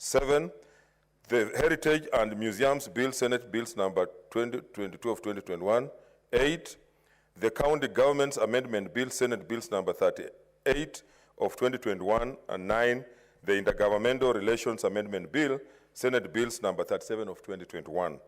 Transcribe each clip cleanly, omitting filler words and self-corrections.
7. The Heritage and Museums Bill, Senate Bills number 2022 of 2021. 8. The County Government's Amendment Bill, Senate Bills number 38 of 2021. And 9. The Intergovernmental Relations Amendment Bill, Senate Bills number 37 of 2021.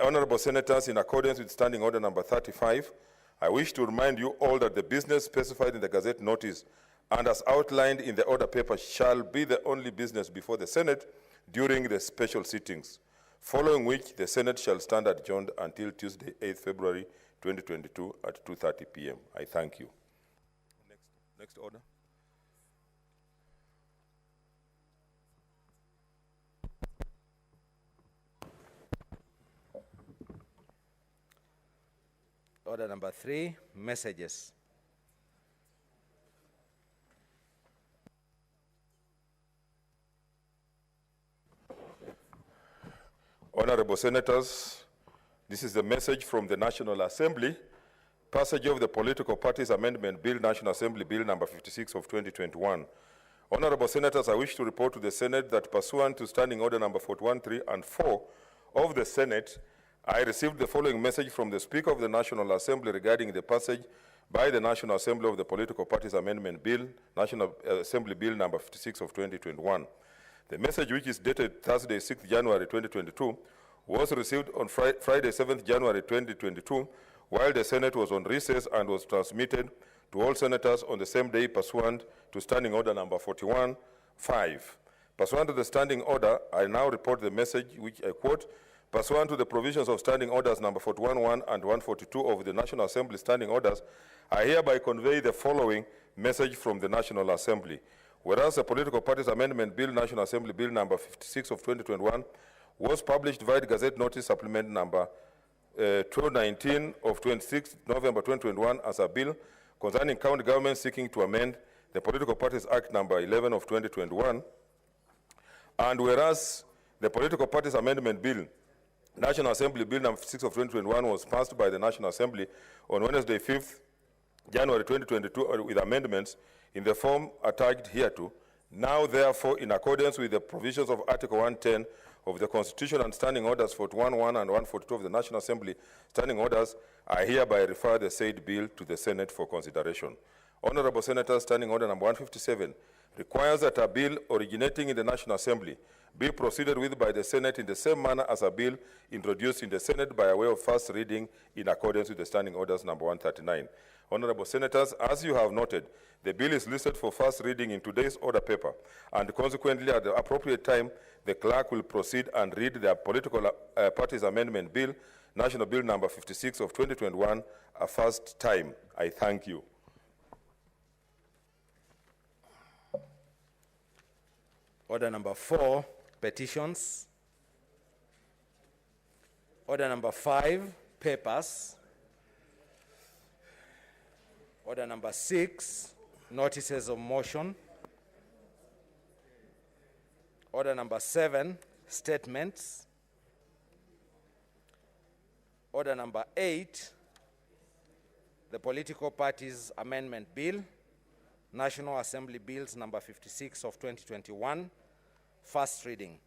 Honorable Senators, in accordance with Standing Order number 35, I wish to remind you all that the business specified in the Gazette notice and as outlined in the order paper shall be the only business before the Senate during the special sittings, following which the Senate shall stand adjourned until Tuesday, 8th February 2022 at 2:30 p.m. I thank you. Next order. Order number 3, messages. Honorable Senators, this is the message from the National Assembly. Passage of the Political Parties Amendment Bill, National Assembly Bill number 56 of 2021. Honorable Senators, I wish to report to the Senate that pursuant to Standing Order number 41.3 and 4 of the Senate, I received the following message from the Speaker of the National Assembly regarding the passage by the National Assembly of the Political Parties Amendment Bill, National Assembly Bill number 56 of 2021. The message, which is dated Thursday, 6th January 2022, was received on Friday, 7th January 2022, while the Senate was on recess, and was transmitted to all senators on the same day pursuant to Standing Order number 41.5. Pursuant to the Standing Order, I now report the message, which I quote: pursuant to the provisions of Standing Orders number 41.1 and 142 of the National Assembly Standing Orders, I hereby convey the following message from the National Assembly. Whereas the Political Parties Amendment Bill, National Assembly Bill number 56 of 2021, was published via Gazette Notice Supplement number 219 of 26 November 2021 as a bill concerning county government seeking to amend the Political Parties Act number 11 of 2021, and whereas the Political Parties Amendment Bill, National Assembly Bill number 6 of 2021, was passed by the National Assembly on Wednesday, 5th January 2022 with amendments in the form attached hereto. Now, therefore, in accordance with the provisions of Article 110 of the Constitution and Standing Orders 41.1 and 142 of the National Assembly Standing Orders, I hereby refer the said bill to the Senate for consideration. Honorable Senators, Standing Order number 157 requires that a bill originating in the National Assembly be proceeded with by the Senate in the same manner as a bill introduced in the Senate by way of first reading in accordance with the Standing Orders number 139. Honorable Senators, as you have noted, the bill is listed for first reading in today's order paper, and consequently, at the appropriate time, the clerk will proceed and read the Political Parties Amendment Bill, National Bill number 56 of 2021, a first time. I thank you. Order number 4, petitions. Order number 5, papers. Order number 6, notices of motion. Order number 7, statements. Order number 8, the Political Parties Amendment Bill, National Assembly Bills number 56 of 2021, first reading.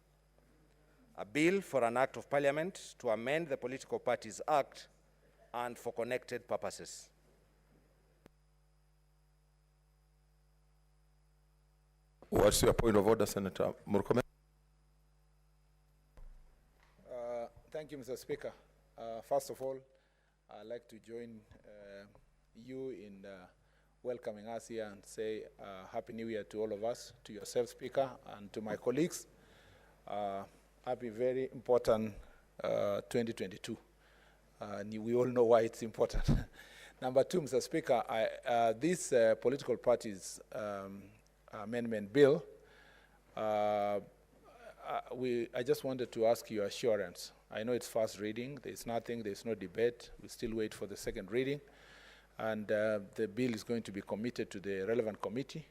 A bill for an act of parliament to amend the Political Parties Act and for connected purposes. What's your point of order, Senator Murkomen? Thank you, Mr. Speaker. First of all, I'd like to join you in welcoming us here and say Happy New Year to all of us, to yourself, Speaker, and to my colleagues. Happy, very important 2022. We all know why it's important. Number 2, Mr. Speaker, this political parties amendment bill, I just wanted to ask your assurance. I know it's first reading, there's no debate, we still wait for the second reading, and the bill is going to be committed to the relevant committee.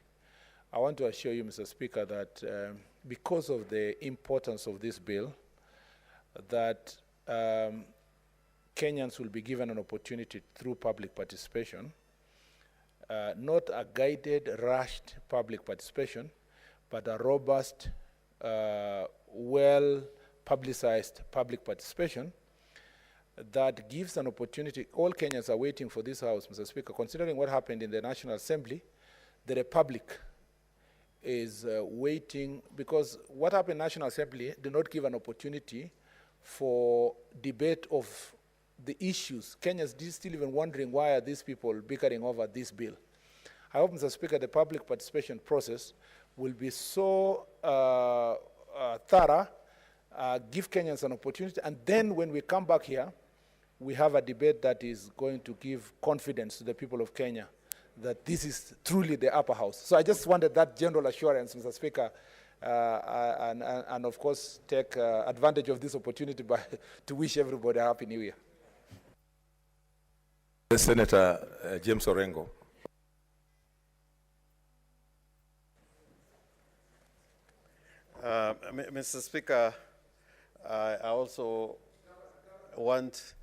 I want to assure you, Mr. Speaker, that because of the importance of this bill, that Kenyans will be given an opportunity through public participation, not a guided, rushed public participation, but a robust well-publicized public participation that gives an opportunity. All Kenyans are waiting for this House, Mr. Speaker. Considering what happened in the National Assembly, the Republic is waiting, because what happened in National Assembly did not give an opportunity for debate of the issues. Kenyans are still even wondering, why are these people bickering over this bill? I hope, Mr. Speaker, the public participation process will be so thorough, give Kenyans an opportunity, and then when we come back here, we have a debate that is going to give confidence to the people of Kenya that this is truly the upper house. So I just wanted that general assurance, Mr. Speaker, and of course take advantage of this opportunity to wish everybody a Happy New Year. Senator James Orengo. Mr. Speaker, I also want...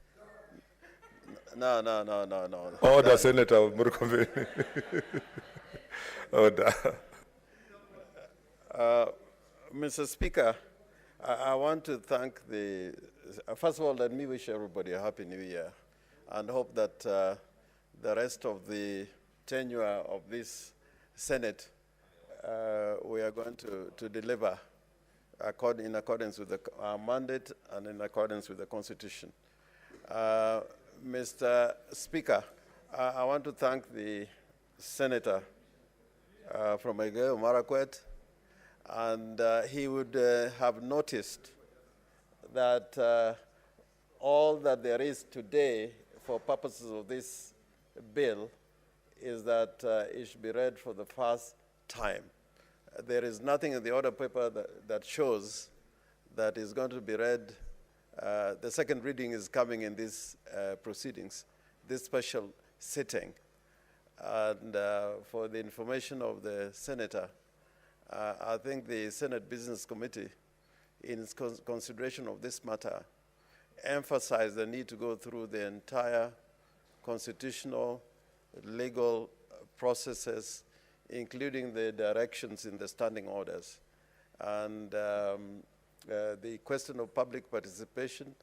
No. Order, Senator Murkomen. Order. Mr. Speaker, I want to thank first of all, let me wish everybody a Happy New Year and hope that the rest of the tenure of this Senate, we are going to deliver in accordance with our mandate and in accordance with the Constitution. Mr. Speaker, I want to thank the Senator from Elgeyo Marakwet, and he would have noticed that all that there is today for purposes of this bill is that it should be read for the first time. There is nothing in the order paper that shows that is going to be read. The second reading is coming in these proceedings, this special sitting. And for the information of the Senator, I think the Senate Business Committee, in its consideration of this matter, emphasized the need to go through the entire constitutional, legal processes, including the directions in the standing orders. And the question of public participation,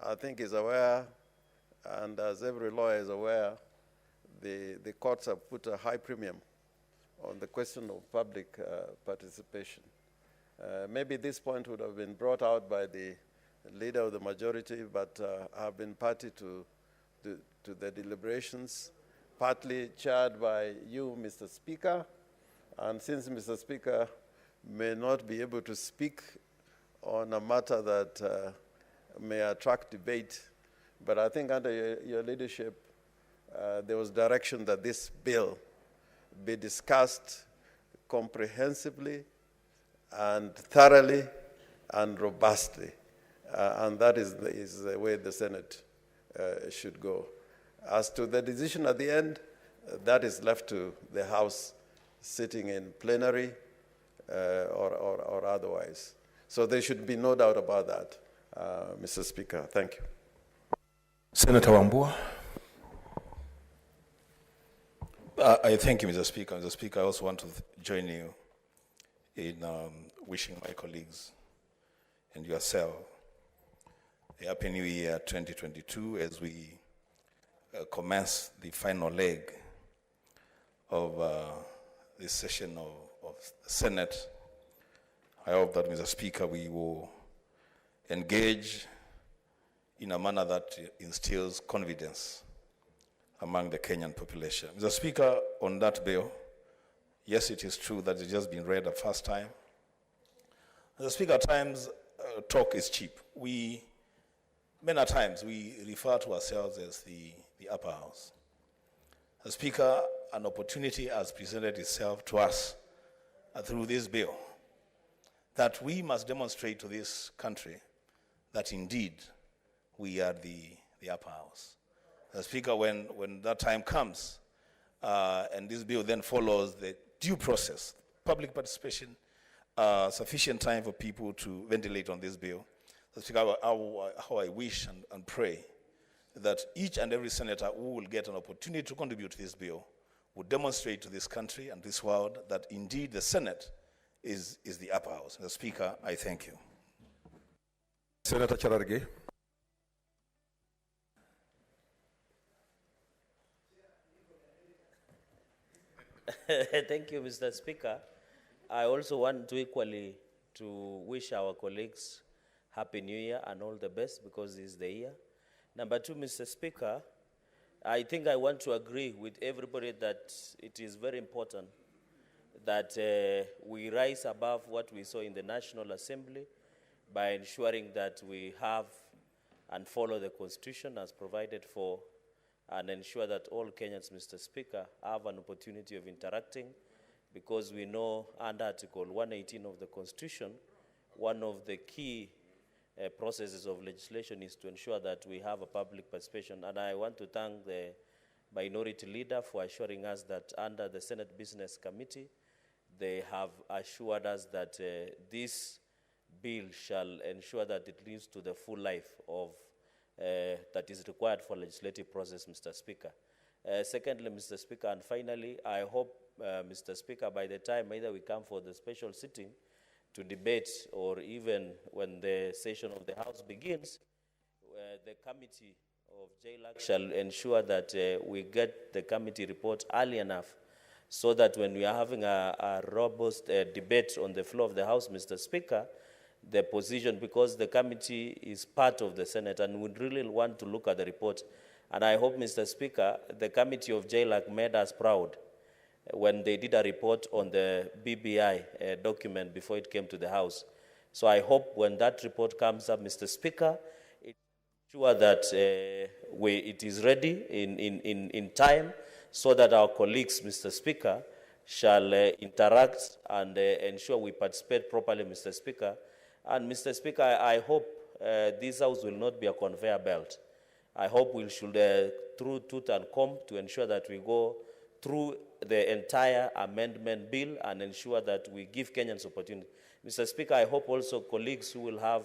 I think, is aware, and as every lawyer is aware, the courts have put a high premium on the question of public participation. Maybe this point would have been brought out by the leader of the majority, but I've been party to the deliberations, partly chaired by you, Mr. Speaker. And since Mr. Speaker may not be able to speak on a matter that may attract debate, but I think under your leadership, there was direction that this bill be discussed comprehensively and thoroughly and robustly. And that is the way the Senate should go. As to the decision at the end, that is left to the House sitting in plenary or otherwise. So there should be no doubt about that, Mr. Speaker. Thank you. Senator Wambua. I thank you, Mr. Speaker. Mr. Speaker, I also want to join you in wishing my colleagues and yourself a Happy New Year 2022 as we commence the final leg of this session of the Senate. I hope that, Mr. Speaker, we will engage in a manner that instills confidence among the Kenyan population. Mr. Speaker, on that bill, yes, it is true that it's just been read the first time. Mr. Speaker, at times, talk is cheap. Many times, we refer to ourselves as the upper house. Mr. Speaker, an opportunity has presented itself to us through this bill that we must demonstrate to this country that indeed we are the upper house. Mr. Speaker, when that time comes, and this bill then follows the due process, public participation, sufficient time for people to ventilate on this bill. Mr. Speaker, how I wish and pray that each and every senator who will get an opportunity to contribute to this bill would demonstrate to this country and this world that indeed the Senate is the upper house. Mr. Speaker, I thank you. Senator Chararge. Thank you, Mr. Speaker. I also want to equally to wish our colleagues Happy New Year and all the best because it's the year. Number two, Mr. Speaker, I think I want to agree with everybody that it is very important that we rise above what we saw in the National Assembly by ensuring that we have and follow the Constitution as provided for and ensure that all Kenyans, Mr. Speaker, have an opportunity of interacting because we know under Article 118 of the Constitution, one of the key processes of legislation is to ensure that we have a public participation. And I want to thank the minority leader for assuring us that under the Senate Business Committee, they have assured us that this bill shall ensure that it leads to the full life of that is required for legislative process, Mr. Speaker. Secondly, Mr. Speaker, and finally, I hope, Mr. Speaker, by the time either we come for the special sitting to debate or even when the session of the House begins, the committee of JLAC shall ensure that we get the committee report early enough so that when we are having a robust debate on the floor of the House, Mr. Speaker, the position, because the committee is part of the Senate and would really want to look at the report. And I hope, Mr. Speaker, the committee of JLAC made us proud when they did a report on the BBI document before it came to the House. So I hope when that report comes up, Mr. Speaker, it's sure that it is ready in time so that our colleagues, Mr. Speaker, shall interact and ensure we participate properly, Mr. Speaker. And Mr. Speaker, I hope this House will not be a conveyor belt. I hope we should, through tooth and comb, to ensure that we go through the entire amendment bill and ensure that we give Kenyans opportunity. Mr. Speaker, I hope also colleagues who will have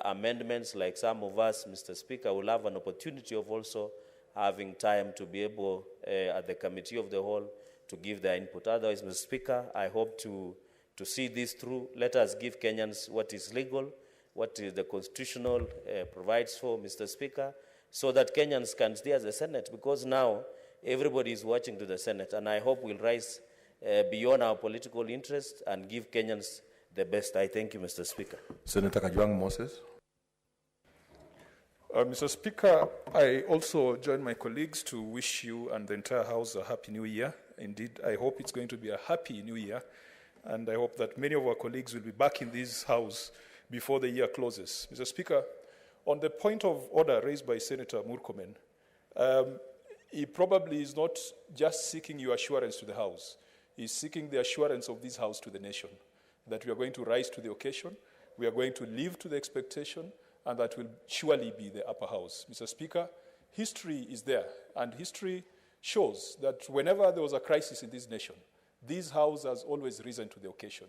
amendments like some of us, Mr. Speaker, will have an opportunity of also having time to be able, at the committee of the whole, to give their input. Otherwise, Mr. Speaker, I hope to see this through. Let us give Kenyans what is legal, what is the constitutional provides for, Mr. Speaker, so that Kenyans can stay as a Senate, because now everybody is watching to the Senate, and I hope we'll rise beyond our political interests and give Kenyans the best. I thank you, Mr. Speaker. Senator Kajwang Moses. Mr. Speaker, I also join my colleagues to wish you and the entire House a Happy New Year. Indeed, I hope it's going to be a Happy New Year, and I hope that many of our colleagues will be back in this House before the year closes. Mr. Speaker, on the point of order raised by Senator Murkomen, he probably is not just seeking your assurance to the House. He's seeking the assurance of this House to the nation, that we are going to rise to the occasion, we are going to live to the expectation, and that will surely be the upper house. Mr. Speaker, history is there, and history shows that whenever there was a crisis in this nation, this House has always risen to the occasion.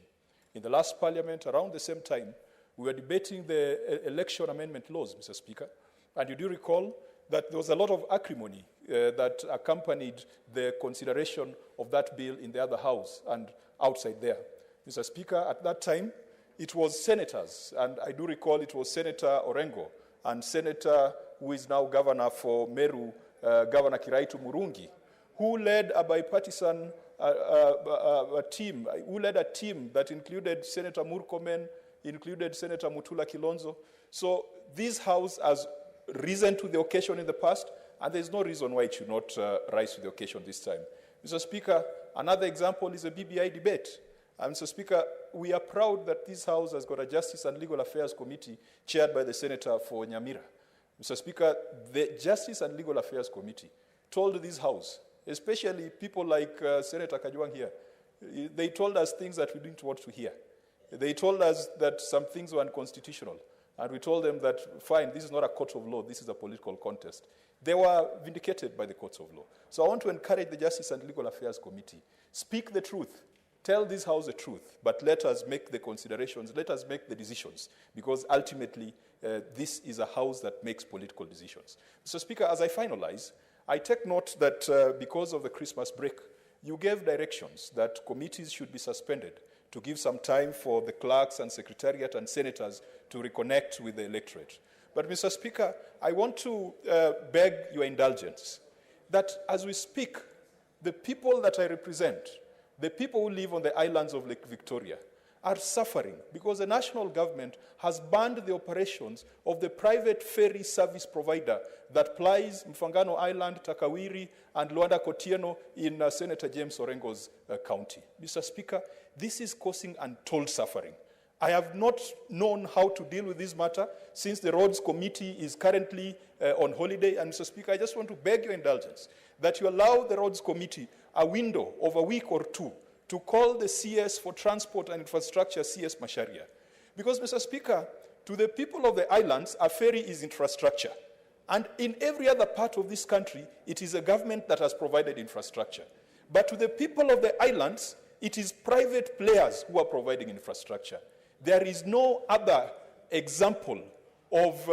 In the last Parliament, around the same time, we were debating the election amendment laws, Mr. Speaker, and you do recall that there was a lot of acrimony that accompanied the consideration of that bill in the other House and outside there. Mr. Speaker, at that time, it was senators, and I do recall it was Senator Orengo and Senator who is now governor for Meru, Governor Kiraitu Murungi, who led a bipartisan team, who led a team that included Senator Murkomen, included Senator Mutula Kilonzo. So this House has risen to the occasion in the past, and there's no reason why it should not rise to the occasion this time. Mr. Speaker, another example is a BBI debate. Mr. Speaker, we are proud that this House has got a Justice and Legal Affairs Committee chaired by the Senator for Nyamira. Mr. Speaker, the Justice and Legal Affairs Committee told this House, especially people like Senator Kajwang here, they told us things that we didn't want to hear. They told us that some things were unconstitutional, and we told them that, fine, this is not a court of law, this is a political contest. They were vindicated by the courts of law. So I want to encourage the Justice and Legal Affairs Committee, speak the truth. Tell this House the truth, but let us make the considerations, let us make the decisions, because ultimately this is a House that makes political decisions. Mr. Speaker, as I finalize, I take note that because of the Christmas break, you gave directions that committees should be suspended to give some time for the clerks and secretariat and senators to reconnect with the electorate. But, Mr. Speaker, I want to beg your indulgence that as we speak, the people that I represent, the people who live on the islands of Lake Victoria, are suffering because the national government has banned the operations of the private ferry service provider that plies Mfangano Island, Takawiri, and Luanda Kotieno in Senator James Orengo's county. Mr. Speaker, this is causing untold suffering. I have not known how to deal with this matter since the Roads Committee is currently on holiday. And, Mr. Speaker, I just want to beg your indulgence that you allow the Roads Committee a window of a week or two to call the CS for Transport and Infrastructure, CS Macharia. Because, Mr. Speaker, to the people of the islands, a ferry is infrastructure. And in every other part of this country, it is a government that has provided infrastructure. But to the people of the islands, it is private players who are providing infrastructure. There is no other example of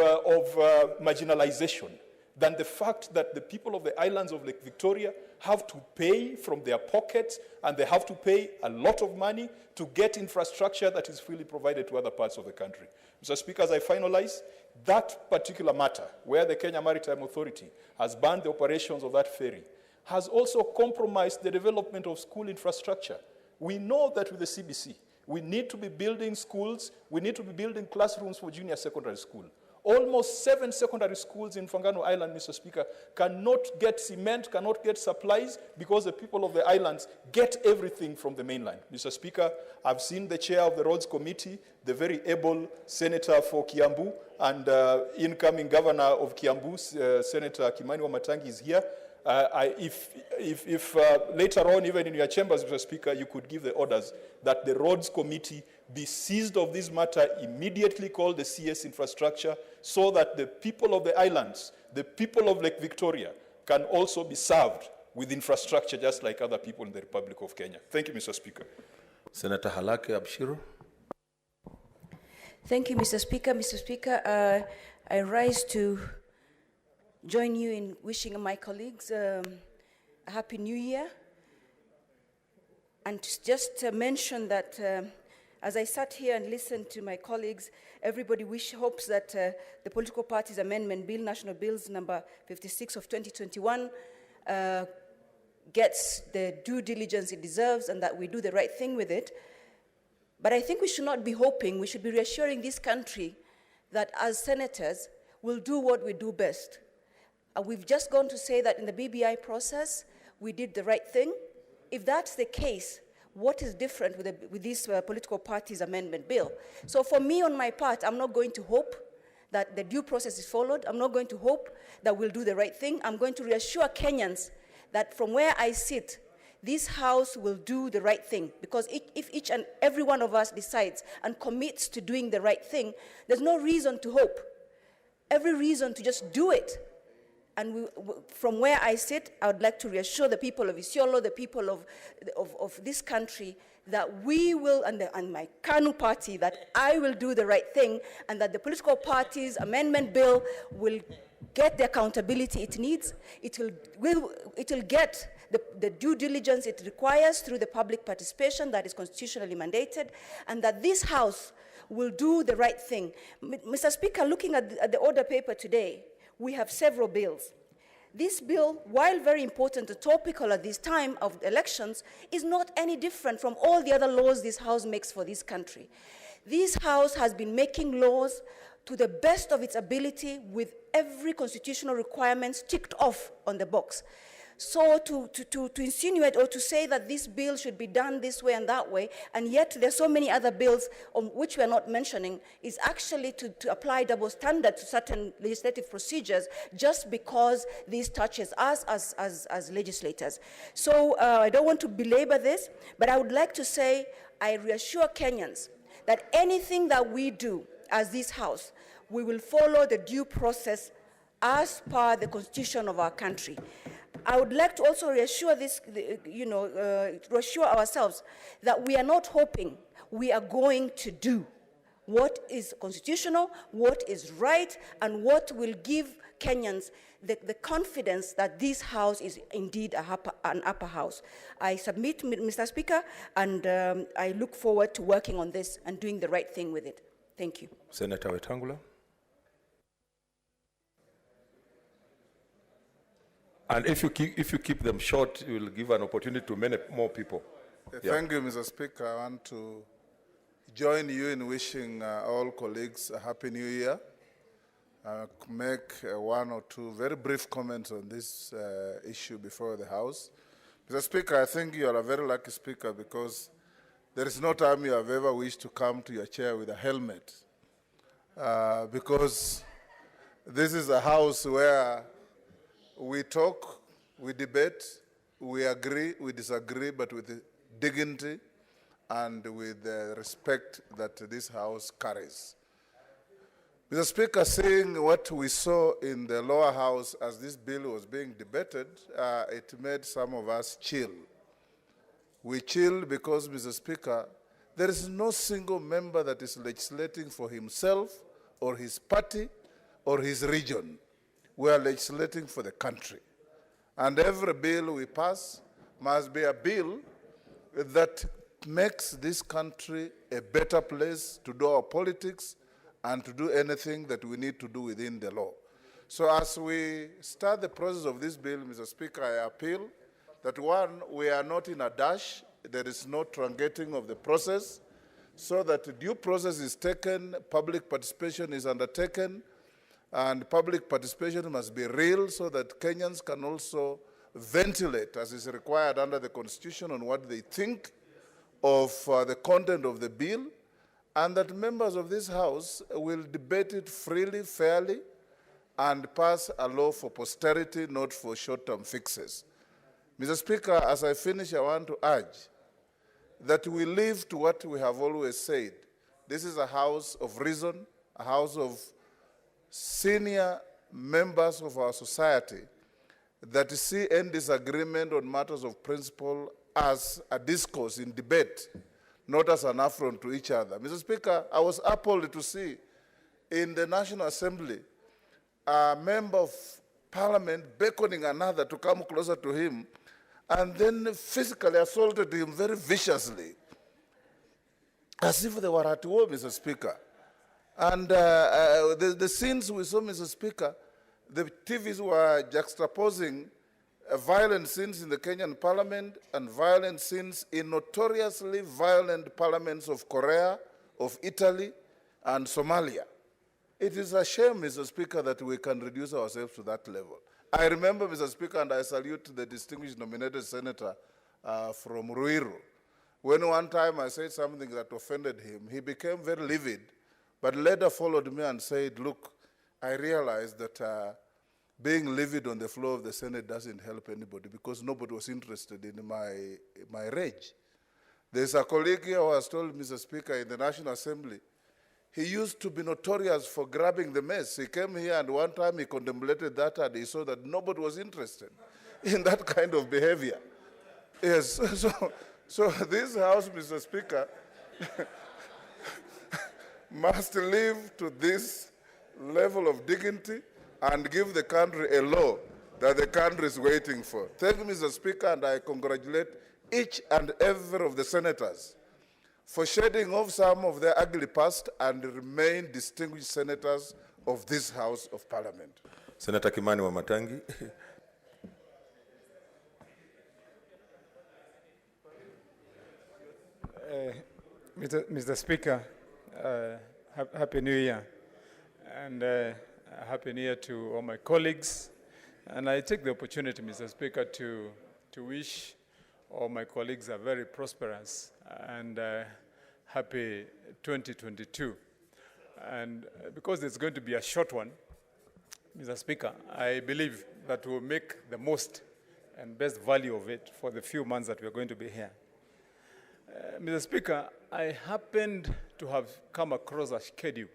marginalization than the fact that the people of the islands of Lake Victoria have to pay from their pockets, and they have to pay a lot of money to get infrastructure that is freely provided to other parts of the country. Mr. Speaker, as I finalize, that particular matter, where the Kenya Maritime Authority has banned the operations of that ferry, has also compromised the development of school infrastructure. We know that with the CBC, we need to be building schools, we need to be building classrooms for junior secondary school. Almost 7 secondary schools in Fangano Island, Mr. Speaker, cannot get cement, cannot get supplies because the people of the islands get everything from the mainland. Mr. Speaker, I've seen the chair of the Roads Committee, the very able senator for Kiambu, and incoming governor of Kiambu, Senator Kimani Wamatangi, is here. If later on, even in your chambers, Mr. Speaker, you could give the orders that the Roads Committee be seized of this matter, immediately call the CS Infrastructure, so that the people of the islands, the people of Lake Victoria, can also be served with infrastructure just like other people in the Republic of Kenya. Thank you, Mr. Speaker. Senator Halake Abshiru. Thank you, Mr. Speaker. Mr. Speaker, I rise to join you in wishing my colleagues a Happy New Year. And just mention that as I sat here and listened to my colleagues, everybody hopes that the Political Parties Amendment Bill, National Bills number 56 of 2021, gets the due diligence it deserves and that we do the right thing with it. But I think we should not be hoping, we should be reassuring this country that as senators, we'll do what we do best. We've just gone to say that in the BBI process, we did the right thing. If that's the case, what is different with this Political Parties Amendment Bill? So for me, on my part, I'm not going to hope that the due process is followed. I'm not going to hope that we'll do the right thing. I'm going to reassure Kenyans that from where I sit, this House will do the right thing. Because if each and every one of us decides and commits to doing the right thing, there's no reason to hope. Every reason to just do it. And from where I sit, I would like to reassure the people of Isiolo, the people of this country, that we will, and my KANU party, that I will do the right thing, and that the Political Parties Amendment Bill will get the accountability it needs. It will get the due diligence it requires through the public participation that is constitutionally mandated, and that this House will do the right thing. Mr. Speaker, looking at the order paper today, we have several bills. This bill, while very important and topical at this time of elections, is not any different from all the other laws this House makes for this country. This House has been making laws to the best of its ability with every constitutional requirement ticked off on the box. So to insinuate or to say that this bill should be done this way and that way, and yet there's so many other bills on which we are not mentioning, is actually to apply double standard to certain legislative procedures just because this touches us as legislators. So I don't want to belabor this, but I would like to say I reassure Kenyans that anything that we do as this House, we will follow the due process as per the constitution of our country. I would like to also reassure reassure ourselves that we are not hoping, we are going to do what is constitutional, what is right, and what will give Kenyans the confidence that this house is indeed an upper house. I submit, Mr. Speaker, and I look forward to working on this and doing the right thing with it. Thank you. Senator Wetangula. And if you keep them short, you will give an opportunity to many more people. Thank you, Mr. Speaker. I want to join you in wishing all colleagues a Happy New Year. Make one or two very brief comments on this issue before the House. Mr. Speaker, I think you are a very lucky speaker because there is no time you have ever wished to come to your chair with a helmet. Because this is a house where we talk, we debate, we agree, we disagree, but with dignity and with the respect that this house carries. Mr. Speaker, seeing what we saw in the lower house as this bill was being debated, it made some of us chill. We chill because, Mr. Speaker, there is no single member that is legislating for himself or his party or his region. We are legislating for the country. And every bill we pass must be a bill that makes this country a better place to do our politics and to do anything that we need to do within the law. So as we start the process of this bill, Mr. Speaker, I appeal that one, we are not in a dash, there is no truncating of the process, so that due process is taken, public participation is undertaken, and public participation must be real so that Kenyans can also ventilate, as is required under the Constitution, on what they think of the content of the bill, and that members of this House will debate it freely, fairly, and pass a law for posterity, not for short-term fixes. Mr. Speaker, as I finish, I want to urge that we live to what we have always said. This is a house of reason, a house of senior members of our society that see any disagreement on matters of principle as a discourse in debate, not as an affront to each other. Mr. Speaker, I was appalled to see in the National Assembly a member of Parliament beckoning another to come closer to him and then physically assaulted him very viciously, as if they were at war, Mr. Speaker. And the scenes we saw, Mr. Speaker, the TVs were juxtaposing violent scenes in the Kenyan parliament and violent scenes in notoriously violent parliaments of Korea, of Italy, and Somalia. It is a shame, Mr. Speaker, that we can reduce ourselves to that level. I remember, Mr. Speaker, and I salute the distinguished nominated senator from Ruiru, when one time I said something that offended him, he became very livid, but later followed me and said, look, I realized that being livid on the floor of the Senate doesn't help anybody because nobody was interested in my rage. There's a colleague here who has told Mr. Speaker in the National Assembly, he used to be notorious for grabbing the mess. He came here and one time he contemplated that and he saw that nobody was interested in that kind of behavior. Yes, so this House, Mr. Speaker, must live to this level of dignity and give the country a law that the country is waiting for. Thank you, Mr. Speaker, and I congratulate each and every of the senators for shedding off some of their ugly past and remain distinguished senators of this House of Parliament. Senator Kimani Wamatangi. Mr. Speaker, Happy New Year, and Happy New Year to all my colleagues. And I take the opportunity, Mr. Speaker, to wish all my colleagues a very prosperous and happy 2022. And because it's going to be a short one, Mr. Speaker, I believe that we'll make the most and best value of it for the few months that we're going to be here. Mr. Speaker, I happened to have come across a schedule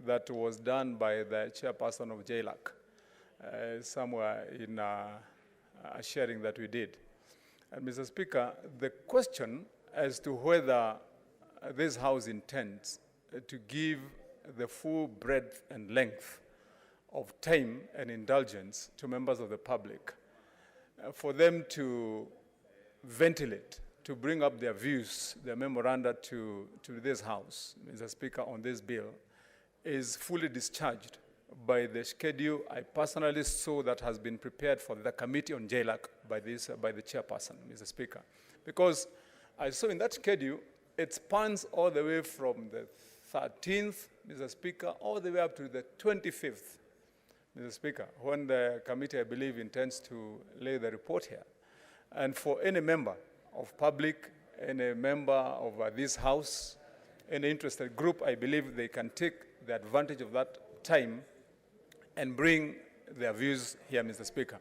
that was done by the chairperson of JLAC somewhere in a sharing that we did. And Mr. Speaker, the question as to whether this House intends to give the full breadth and length of time and indulgence to members of the public for them to ventilate, to bring up their views, their memoranda to this House, Mr. Speaker, on this bill, is fully discharged by the schedule I personally saw that has been prepared for the Committee on JLAC by the chairperson, Mr. Speaker. Because I saw in that schedule, it spans all the way from the 13th, Mr. Speaker, all the way up to the 25th, Mr. Speaker, when the committee, I believe, intends to lay the report here. And for any member of public, any member of this House, any interested group, I believe they can take the advantage of that time and bring their views here, Mr. Speaker.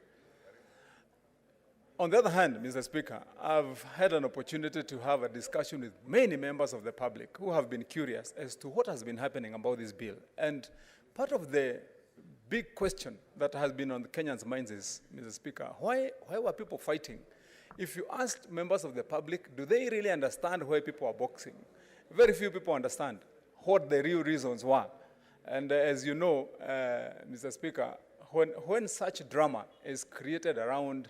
On the other hand, Mr. Speaker, I've had an opportunity to have a discussion with many members of the public who have been curious as to what has been happening about this bill. And part of the big question that has been on the Kenyans' minds is, Mr. Speaker, why were people fighting? If you asked members of the public, do they really understand why people are boxing? Very few people understand what the real reasons were. And as you know, Mr. Speaker, when such drama is created around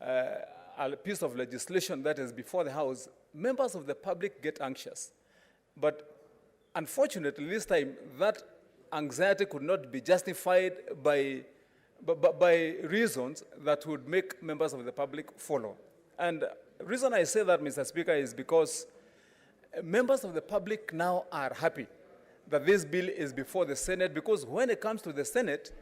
a piece of legislation that is before the House, members of the public get anxious. But unfortunately, this time, that anxiety could not be justified by reasons that would make members of the public follow. And the reason I say that, Mr. Speaker, is because members of the public now are happy that this bill is before the Senate, because when it comes to the Senate,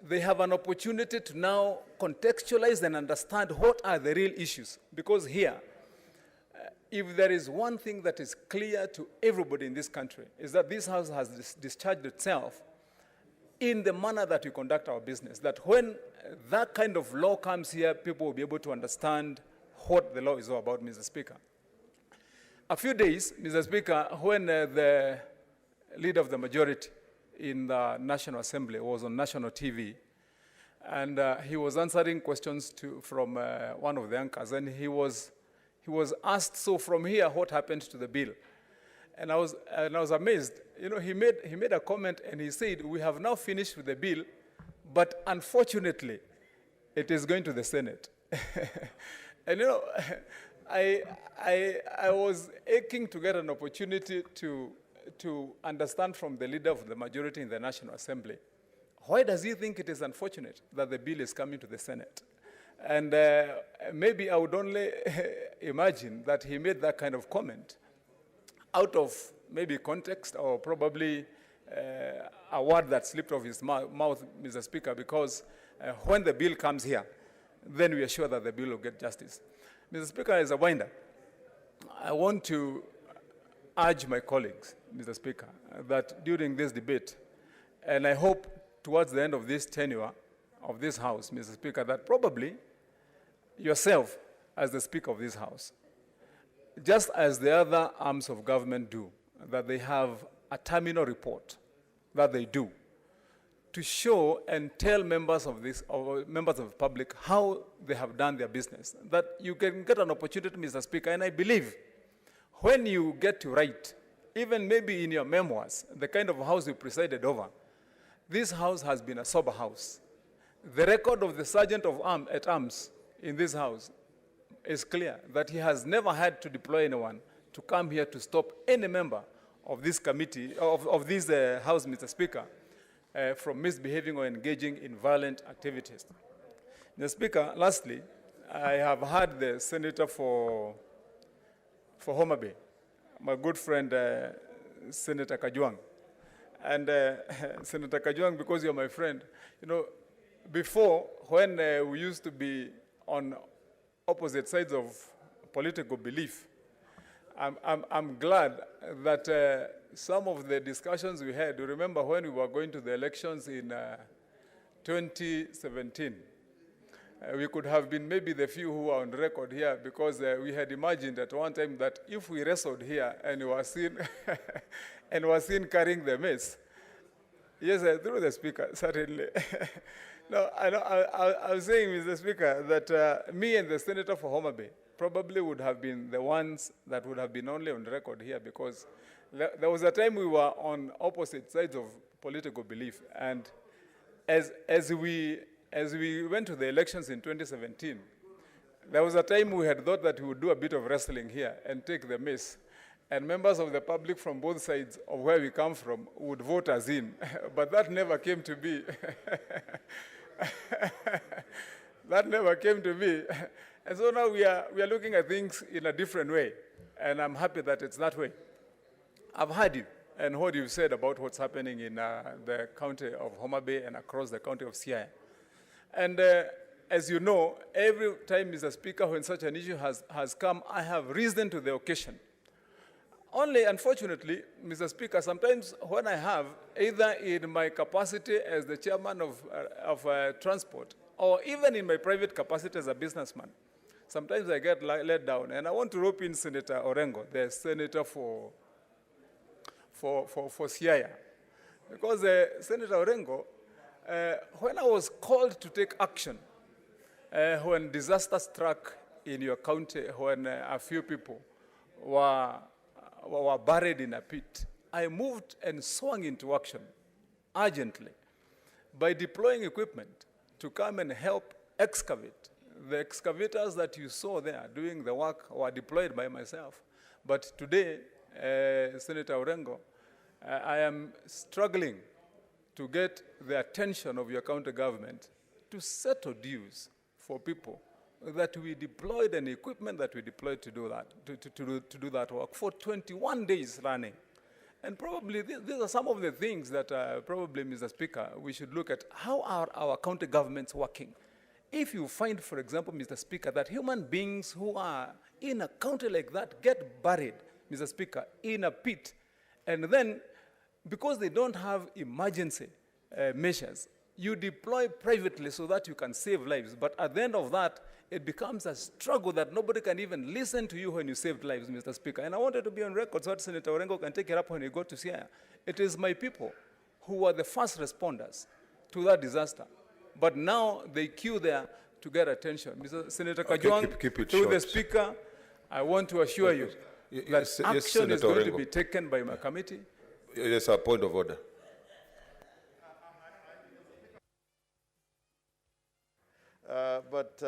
they have an opportunity to now contextualize and understand what are the real issues. Because here, if there is one thing that is clear to everybody in this country, is that this House has discharged itself in the manner that we conduct our business. That when that kind of law comes here, people will be able to understand what the law is all about, Mr. Speaker. A few days, Mr. Speaker, when the leader of the majority in the National Assembly was on national TV, and he was answering questions from one of the anchors, and he was asked, so from here, what happened to the bill? And I was amazed. You know, he made a comment, and he said, we have now finished with the bill, but unfortunately, it is going to the Senate. And you know, I was aching to get an opportunity to understand from the leader of the majority in the National Assembly, why does he think it is unfortunate that the bill is coming to the Senate? And maybe I would only imagine that he made that kind of comment out of maybe context, or probably a word that slipped off his mouth, Mr. Speaker, because when the bill comes here, then we are sure that the bill will get justice. Mr. Speaker, as a winder, I want to urge my colleagues, Mr. Speaker, that during this debate, and I hope towards the end of this tenure of this House, Mr. Speaker, that probably yourself, as the Speaker of this House, just as the other arms of government do, that they have a terminal report that they do to show and tell members of the public how they have done their business, that you can get an opportunity, Mr. Speaker, and I believe when you get to write, even maybe in your memoirs, the kind of house you presided over, this House has been a sober House. The record of the Sergeant at Arms in this House is clear, that he has never had to deploy anyone to come here to stop any member of this committee, of this House, Mr. Speaker, from misbehaving or engaging in violent activities. Mr. Speaker, lastly, I have heard the Senator for Homa Bay, my good friend, Senator Kajwang. And Senator Kajwang, because you're my friend, you know, before, when we used to be on opposite sides of political belief, I'm glad that some of the discussions we had, you remember when we were going to the elections in 2017, we could have been maybe the few who are on record here, because we had imagined at one time that if we wrestled here and were seen, and were seen carrying the mess, yes, through the Speaker, certainly. No, I was saying, Mr. Speaker, that me and the Senator for Homa Bay probably would have been the ones that would have been only on record here, because There was a time we were on opposite sides of political belief, and as we went to the elections in 2017, there was a time we had thought that we would do a bit of wrestling here and take the miss, and members of the public from both sides of where we come from would vote us in, but that never came to be. That never came to be. And so now we are looking at things in a different way, and I'm happy that it's that way. I've heard you and what you've said about what's happening in the county of Homa Bay and across the county of Siaya. And as you know, every time, Mr. Speaker, when such an issue has come, I have risen to the occasion. Only, unfortunately, Mr. Speaker, sometimes when I have, either in my capacity as the chairman of transport, or even in my private capacity as a businessman, sometimes I get let down. And I want to rope in Senator Orengo, the senator for Siaya. Because Senator Orengo, when I was called to take action, when disaster struck in your county, when a few people were buried in a pit, I moved and swung into action urgently by deploying equipment to come and help excavate. The excavators that you saw there doing the work were deployed by myself. But today, Senator Orengo, I am struggling to get the attention of your county government to settle dues for people that we deployed and equipment that we deployed to do that, to do that work for 21 days running. And probably these are some of the things that probably, Mr. Speaker, we should look at. How are our county governments working? If you find, for example, Mr. Speaker, that human beings who are in a county like that get buried, Mr. Speaker, in a pit, and then because they don't have emergency measures, you deploy privately so that you can save lives. But at the end of that, it becomes a struggle that nobody can even listen to you when you saved lives, Mr. Speaker. And I wanted to be on record so that Senator Orengo can take it up when you go to Siaya. It is my people who were the first responders to that disaster. But now they queue there to get attention. Senator Kajwang, keep it through the short. Speaker, I want to assure you that action is Senator going to Orengo. be taken by my committee. Yes, a point of order. But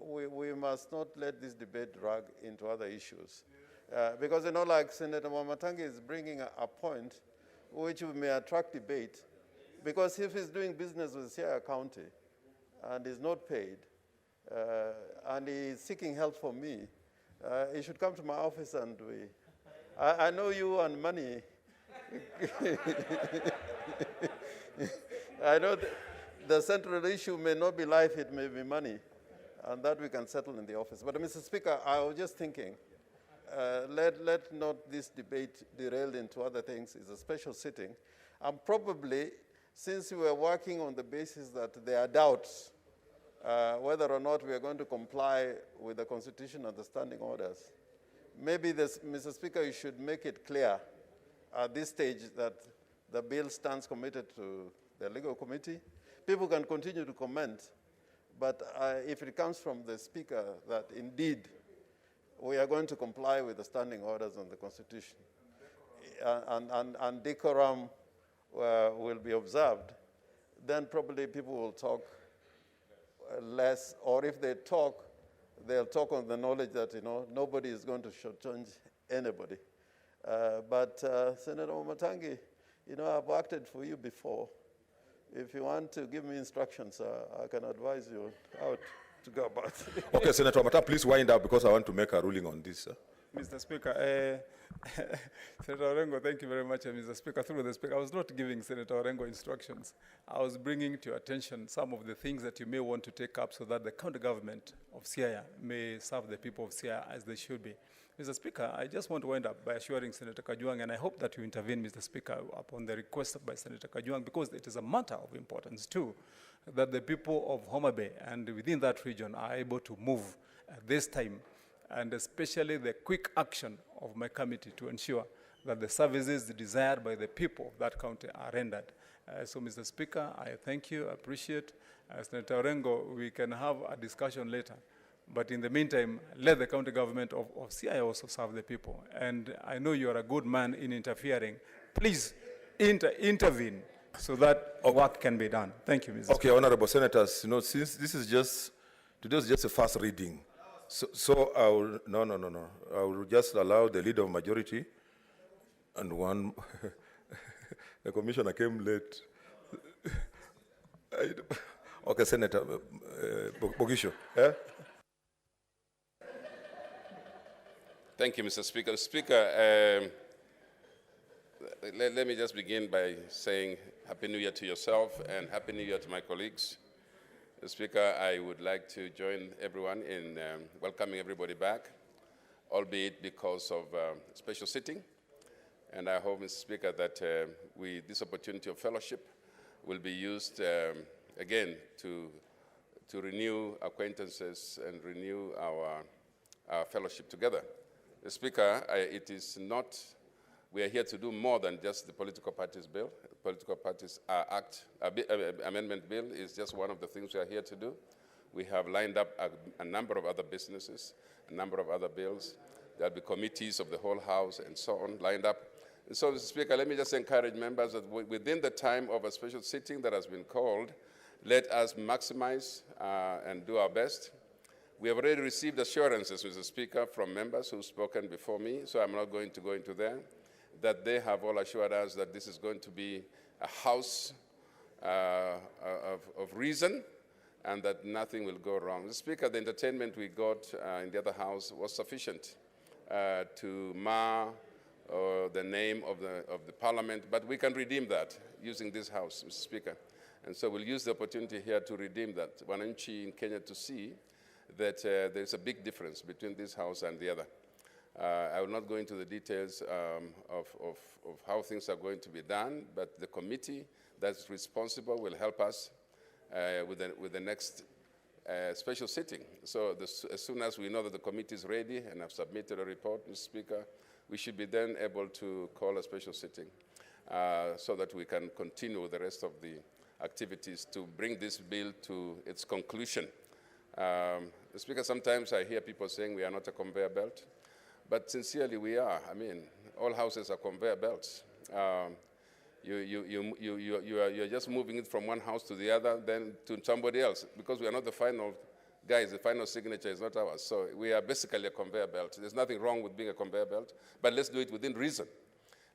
we must not let this debate drag into other issues. Because, you know, like Senator Wamatangi is bringing a point which may attract debate. Because if he's doing business with Siaya County and is not paid, and he's seeking help from me, he should come to my office and I know you and money. I know the central issue may not be life, it may be money, and that we can settle in the office. But Mr. Speaker, I was just thinking, let not this debate derail into other things. It's a special sitting. And probably, since we were working on the basis that there are doubts whether or not we are going to comply with the Constitution and the standing orders, maybe Mr. Speaker, you should make it clear at this stage that the bill stands committed to the legal committee. People can continue to comment, but if it comes from the Speaker that indeed we are going to comply with the standing orders on the Constitution and decorum will be observed, then probably people will talk less, or if they talk, they'll talk on the knowledge that, you know, nobody is going to shortchange anybody. But Senator Wamatangi, you know, I've acted for you before. If you want to give me instructions, I can advise you how to go about it. Okay, Senator Wamatangi, please wind up because I want to make a ruling on this. Mr. Speaker, Senator Orengo, thank you very much, Mr. Speaker. Through the Speaker, I was not giving Senator Orengo instructions. I was bringing to your attention some of the things that you may want to take up so that the county government of Siaya may serve the people of Siaya as they should be. Mr. Speaker, I just want to wind up by assuring Senator Kajwang, and I hope that you intervene, Mr. Speaker, upon the request by Senator Kajwang, because it is a matter of importance, too, that the people of Homa Bay and within that region are able to move at this time, and especially the quick action of my committee to ensure that the services desired by the people of that county are rendered. So, Mr. Speaker, I thank you, I appreciate. Senator Orengo, we can have a discussion later But in the meantime, let the county government of CI also serve the people. And I know you are a good man in interfering. Please intervene so that work can be done. Thank you, Mr. Okay, honorable senators, you know, since this is just, today is just a first reading, so I will, no. I will just allow the leader of majority and one, the commissioner came late. Okay, Senator Bogisho. Thank you, Mr. Speaker. Speaker, let me just begin by saying Happy New Year to yourself and Happy New Year to my colleagues. Speaker, I would like to join everyone in welcoming everybody back, albeit because of special sitting. And I hope, Mr. Speaker, that this opportunity of fellowship will be used again to renew acquaintances and renew our fellowship together. Speaker, it is not, we are here to do more than just the political parties bill. The political parties amendment bill is just one of the things we are here to do. We have lined up a number of other businesses, a number of other bills. There will be committees of the whole House and so on lined up. And so, Mr. Speaker, let me just encourage members that within the time of a special sitting that has been called, let us maximize and do our best. We have already received assurances, Mr. Speaker, from members who've spoken before me, so I'm not going to go into them, that they have all assured us that this is going to be a house of reason and that nothing will go wrong. Mr. Speaker, the entertainment we got in the other house was sufficient to mar the name of the parliament, but we can redeem that using this house, Mr. Speaker. And so we'll use the opportunity here to redeem that. Wananchi in Kenya to see that there's a big difference between this house and the other. I will not go into the details of how things are going to be done, but the committee that's responsible will help us with the next special sitting. So as soon as we know that the committee is ready and have submitted a report, Mr. Speaker, we should be then able to call a special sitting so that we can continue with the rest of the activities to bring this bill to its conclusion. Speaker, sometimes I hear people saying we are not a conveyor belt, but sincerely we are. I mean, all houses are conveyor belts. You're just moving it from one house to the other, then to somebody else, because we are not the final guys. The final signature is not ours. So we are basically a conveyor belt. There's nothing wrong with being a conveyor belt, but let's do it within reason.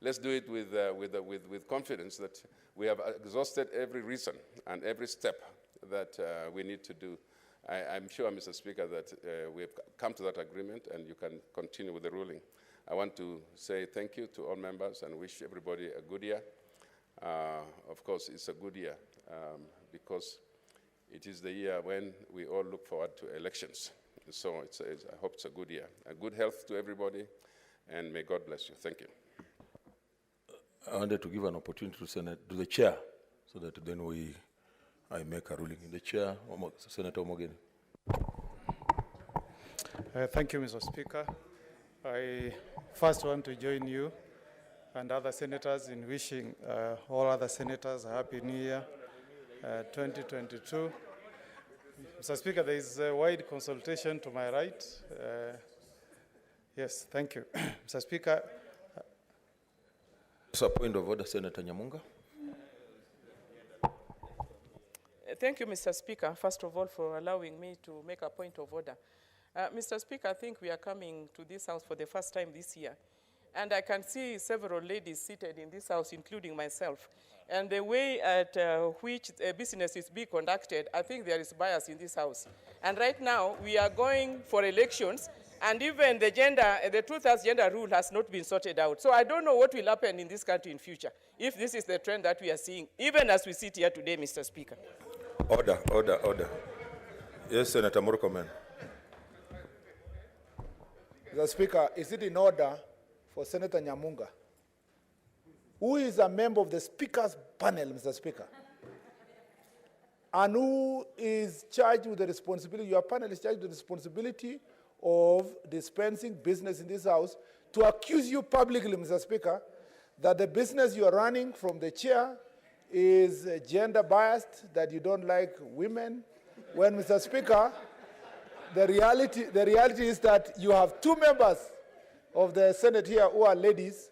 Let's do it with confidence that we have exhausted every reason and every step that we need to do. I'm sure, Mr. Speaker, that we have come to that agreement and you can continue with the ruling. I want to say thank you to all members and wish everybody a good year. Of course, it's a good year because it is the year when we all look forward to elections. So I hope it's a good year. A good health to everybody, and may God bless you. Thank you. I wanted to give an opportunity to the chair so that then I make a ruling. In the chair, Senator Omogeni. Thank you, Mr. Speaker. I first want to join you and other senators in wishing all other senators a happy new year, 2022. Mr. Speaker, there is a wide consultation to my right. Yes, thank you. Mr. Speaker. So, point of order, Senator Nyamunga. Thank you, Mr. Speaker, first of all, for allowing me to make a point of order. Mr. Speaker, I think we are coming to this house for the first time this year. And I can see several ladies seated in this house, including myself. And the way at which business is being conducted, I think there is bias in this house. And right now, we are going for elections, and even the two-thirds gender rule has not been sorted out. So I don't know what will happen in this country in future, if this is the trend that we are seeing, even as we sit here today, Mr. Speaker. Order, order, order. Yes, Senator Murkomen. Mr. Speaker, is it in order for Senator Nyamunga, who is a member of the Speaker's panel, Mr. Speaker, and who is charged with the responsibility, your panel is charged with the responsibility of dispensing business in this house, to accuse you publicly, Mr. Speaker, that the business you are running from the chair is gender biased, that you don't like women, when, Mr. Speaker, the reality is that you have two members of the Senate here who are ladies,